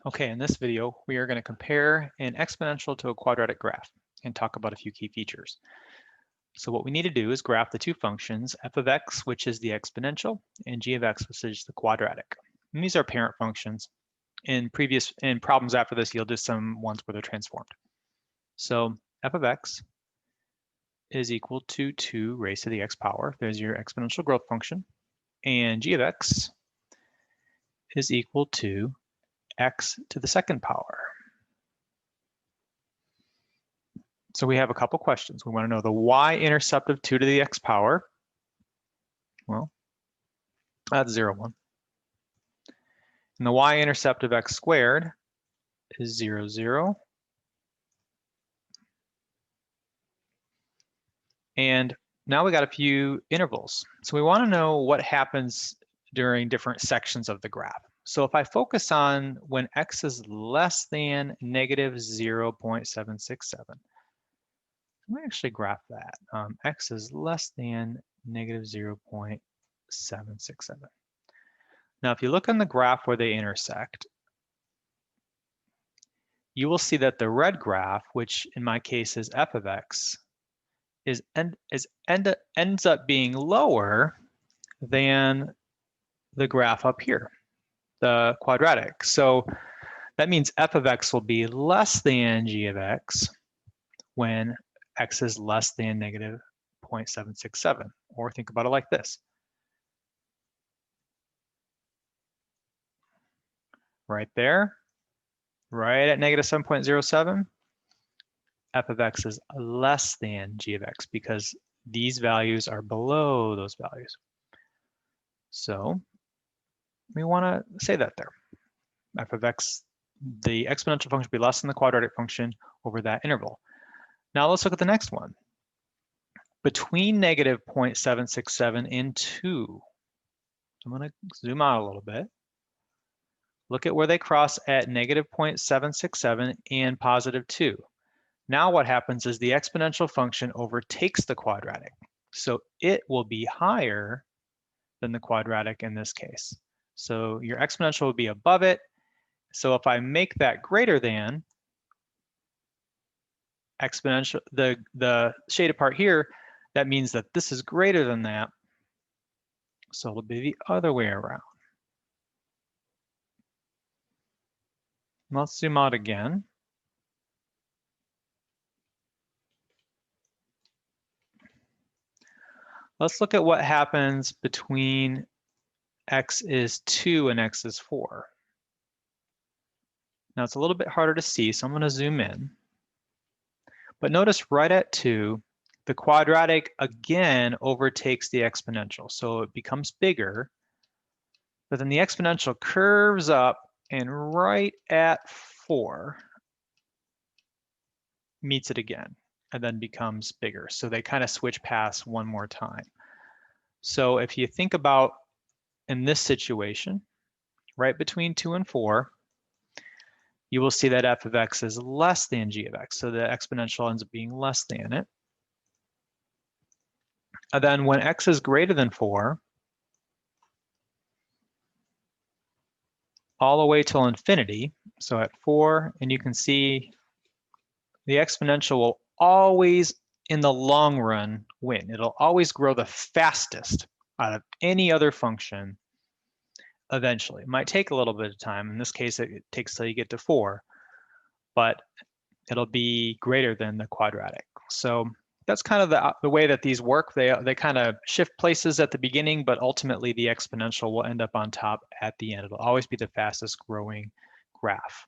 Okay, in this video, we are going to compare an exponential to a quadratic graph and talk about a few key features. So what we need to do is graph the two functions, f of x, which is the exponential, and g of x, which is the quadratic. And these are parent functions. In problems after this, you'll do some ones where they're transformed. So f of x is equal to 2 raised to the x power. There's your exponential growth function. And g of x is equal to x to the second power. So we have a couple questions. We want to know the y-intercept of 2 to the x power. Well, that's 0, 1. And the y-intercept of x squared is 0, 0. And now we got a few intervals. So we want to know what happens during different sections of the graph. So if I focus on when x is less than negative 0.767, I'm going to actually graph that. X is less than negative 0.767. Now, if you look on the graph where they intersect, you will see that the red graph, which in my case is f of x, ends up being lower than the graph up here, the quadratic. So that means f of x will be less than g of x when x is less than negative 0.767. Or think about it like this. Right there, right at negative 7.07, f of x is less than g of x because these values are below those values. So we want to say that there. F of x, the exponential function will be less than the quadratic function over that interval. Now let's look at the next one. Between negative 0.767 and 2, I'm going to zoom out a little bit. Look at where they cross at negative 0.767 and positive 2. Now what happens is the exponential function overtakes the quadratic. So it will be higher than the quadratic in this case. So your exponential will be above it. So if I make that greater than exponential, the shaded part here, that means that this is greater than that. So it'll be the other way around. Let's zoom out again. Let's look at what happens between x is 2 and x is 4. Now it's a little bit harder to see, so I'm going to zoom in. But notice right at 2, the quadratic again overtakes the exponential. So it becomes bigger, but then the exponential curves up and right at 4 meets it again and then becomes bigger. So they kind of switch paths one more time. So if you think about in this situation, right between 2 and 4, you will see that f of x is less than g of x. So the exponential ends up being less than it. And then when x is greater than 4, all the way till infinity, so at 4, and you can see the exponential will always, in the long run, win. It'll always grow the fastest out of any other function eventually. It might take a little bit of time. In this case, it takes till you get to 4, but it'll be greater than the quadratic. So that's kind of the way that these work. They kind of shift places at the beginning, but ultimately the exponential will end up on top at the end. It'll always be the fastest growing graph.